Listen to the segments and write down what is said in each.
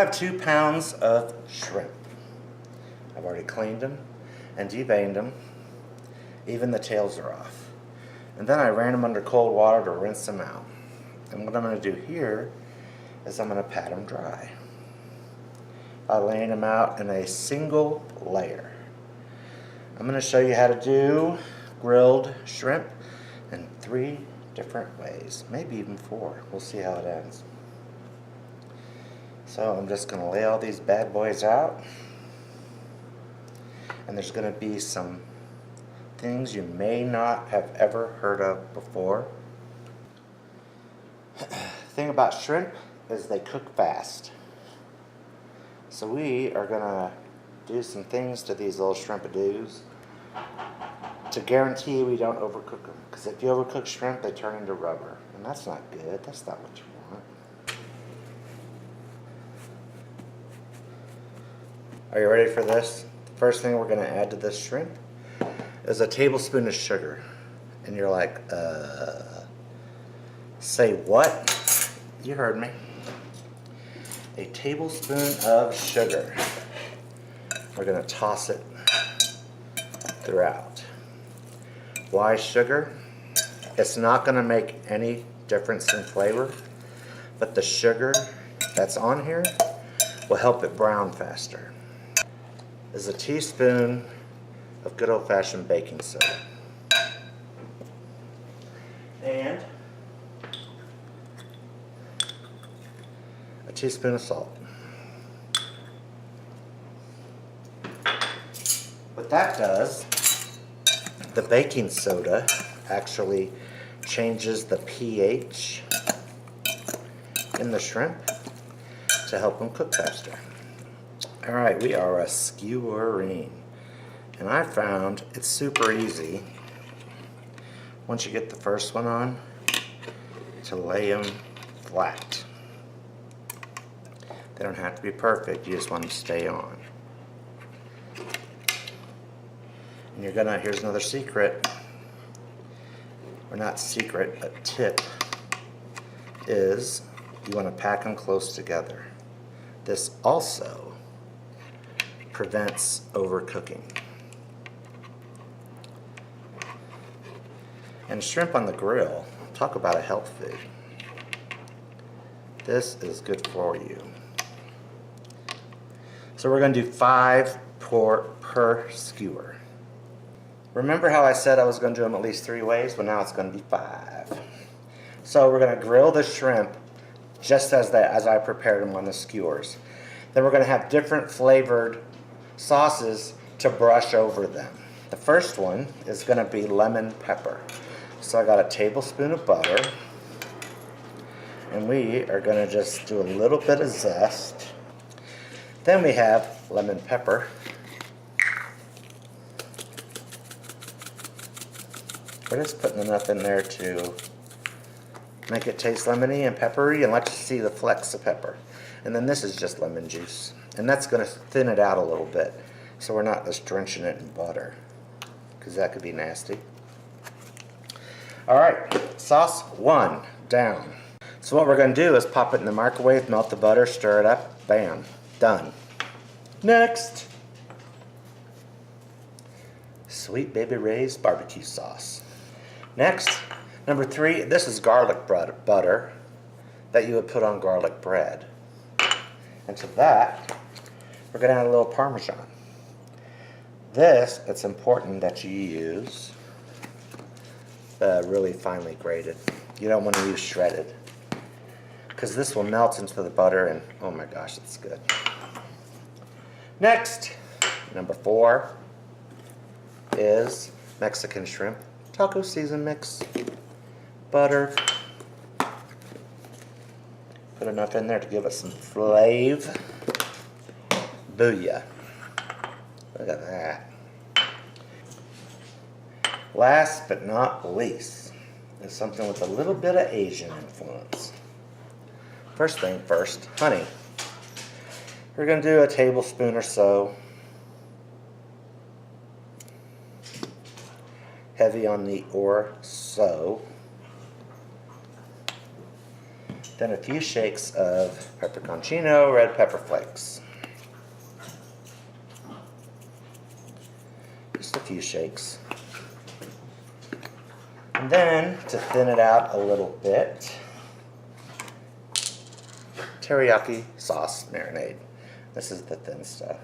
I have 2 pounds of shrimp. I've already cleaned them and deveined them. Even the tails are off. And then I ran them under cold water to rinse them out. And what I'm going to do here is I'm going to pat them dry by laying them out in a single layer. I'm going to show you how to do grilled shrimp in 3 different ways, maybe even 4. We'll see how it ends. So I'm just going to lay all these bad boys out, and there's going to be some things you may not have ever heard of before. The thing about shrimp is they cook fast. So we are going to do some things to these little shrimpadoos to guarantee we don't overcook them. Because if you overcook shrimp, they turn into rubber. And that's not good. That's not what you want. Are you ready for this? The first thing we're going to add to this shrimp is a tablespoon of sugar. And you're like, say what? You heard me. A tablespoon of sugar. We're going to toss it throughout. Why sugar? It's not going to make any difference in flavor, but the sugar that's on here will help it brown faster. Is a teaspoon of good old-fashioned baking soda. And a teaspoon of salt. What that does, the baking soda actually changes the pH in the shrimp to help them cook faster. Alright, we are a skewering. And I found it's super easy, once you get the first one on, to lay them flat. They don't have to be perfect, you just want them to stay on. And you're gonna, here's another secret, or not secret, but tip, is you want to pack them close together. This also prevents overcooking. And shrimp on the grill, talk about a health food. This is good for you. So we're going to do 5 per skewer. Remember how I said I was going to do them at least 3 ways? Well, now it's going to be 5. So we're going to grill the shrimp just as I prepared them on the skewers. Then we're going to have different flavored sauces to brush over them. The first one is going to be lemon pepper. So I got a tablespoon of butter, and we are going to just do a little bit of zest. Then we have lemon pepper. We're just putting enough in there to make it taste lemony and peppery and let you see the flecks of pepper. And then this is just lemon juice. And that's going to thin it out a little bit so we're not just drenching it in butter, because that could be nasty. Alright, sauce 1 down. So what we're going to do is pop it in the microwave, melt the butter, stir it up, bam, done. Next, Sweet Baby Ray's barbecue sauce. Next, number 3, this is garlic butter that you would put on garlic bread. And to that, we're going to add a little Parmesan. This, it's important that you use really finely grated. You don't want to use shredded, because this will melt into the butter and oh my gosh, it's good. Next, number 4 is Mexican shrimp taco season mix. Butter. Put enough in there to give it some flavor. Booyah. Look at that. Last but not least is something with a little bit of Asian influence. First thing first, honey. We're going to do a tablespoon or so. Heavy on the or so. Then a few shakes of pepperoncino red pepper flakes. Just a few shakes. And then, to thin it out a little bit, teriyaki sauce marinade. This is the thin stuff.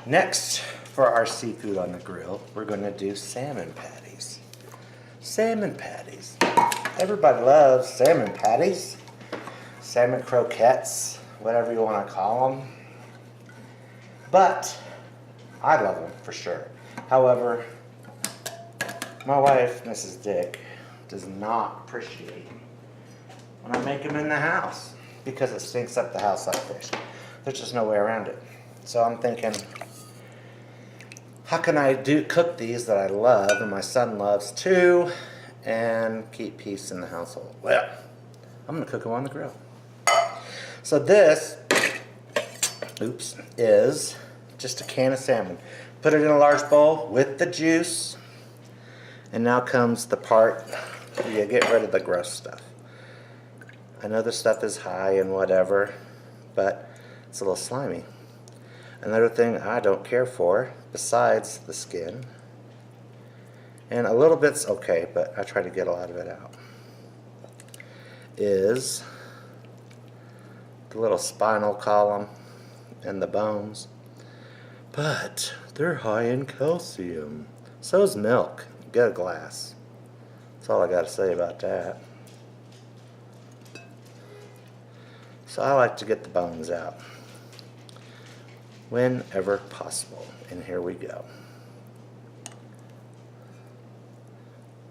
Next, for our seafood on the grill, we're going to do salmon patties. Salmon patties. Everybody loves salmon patties. Salmon croquettes, whatever you want to call them. But I love them for sure. However, my wife, Mrs. Dick, does not appreciate when I make them in the house because it stinks up the house like fish. There's just no way around it. So I'm thinking, how can I cook these that I love and my son loves too and keep peace in the household? Well, I'm going to cook them on the grill. So this, is just a can of salmon. Put it in a large bowl with the juice. And now comes the part where you get rid of the gross stuff. I know the stuff is high and whatever, but it's a little slimy. Another thing I don't care for, besides the skin, and a little bit's okay, but I try to get a lot of it out, is the little spinal column and the bones. But they're high in calcium. So is milk. Get a glass. That's all I got to say about that. So I like to get the bones out whenever possible. And here we go.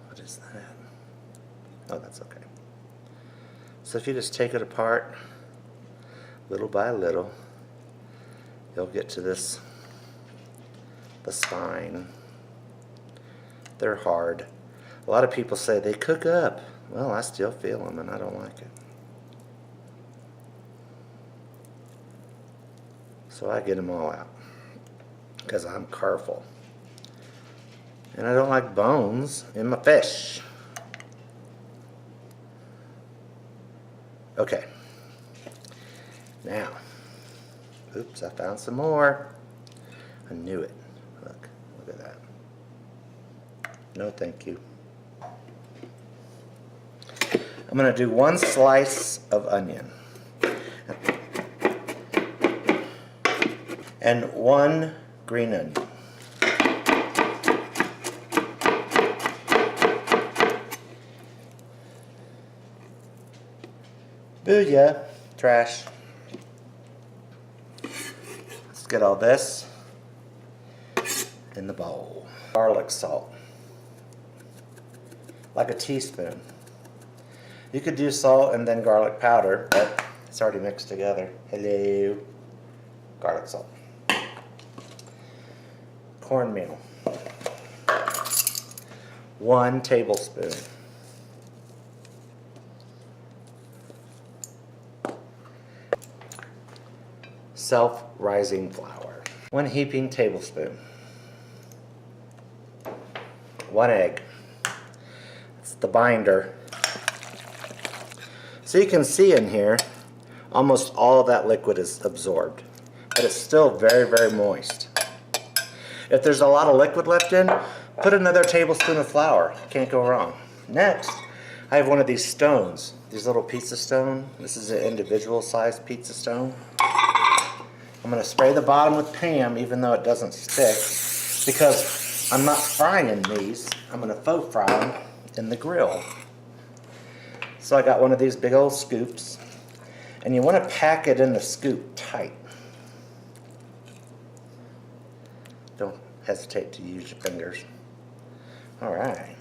What is that? Oh, that's okay. So if you just take it apart little by little, you'll get to the spine. They're hard. A lot of people say they cook up. Well, I still feel them and I don't like it. So I get them all out because I'm careful. And I don't like bones in my fish. Okay. Now, oops, I found some more. I knew it. Look at that. No, thank you. I'm going to do 1 slice of onion. And 1 green onion. Booyah, trash. Let's get all this in the bowl. Garlic salt. Like a teaspoon. You could do salt and then garlic powder, but it's already mixed together. Hello. Garlic salt. Cornmeal. 1 tablespoon. Self-rising flour. 1 heaping tablespoon. 1 egg. It's the binder. So you can see in here, almost all of that liquid is absorbed, but it's still very, very moist. If there's a lot of liquid left in, put another tablespoon of flour. Can't go wrong. Next, I have one of these stones, these little pizza stone. This is an individual sized pizza stone. I'm going to spray the bottom with Pam, even though it doesn't stick, because I'm not frying these. I'm going to faux fry them in the grill. So I got one of these big old scoops, and you want to pack it in the scoop tight. Don't hesitate to use your fingers. All right.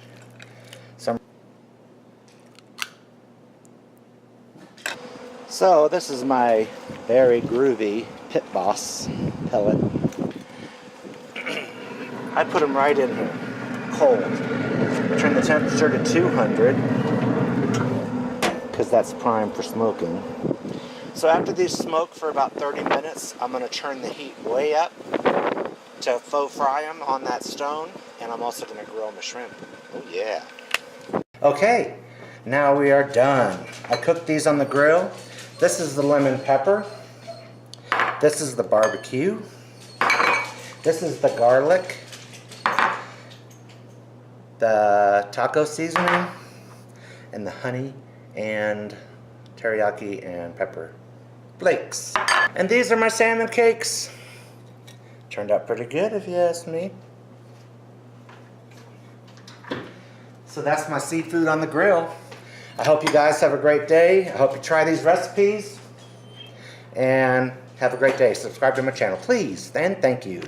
So this is my very groovy Pit Boss pellet. I put them right in here, cold. Turn the temperature to 200 because that's prime for smoking. So after these smoke for about 30 minutes, I'm going to turn the heat way up to faux fry them on that stone, and I'm also going to grill my shrimp Oh yeah. Okay, now we are done. I cooked these on the grill. This is the lemon pepper. This is the barbecue. This is the garlic. The taco seasoning. And the honey and teriyaki and pepper flakes. And these are my salmon cakes. Turned out pretty good if you ask me. So that's my seafood on the grill. I hope you guys have a great day. I hope you try these recipes. And have a great day. Subscribe to my channel, please. And thank you.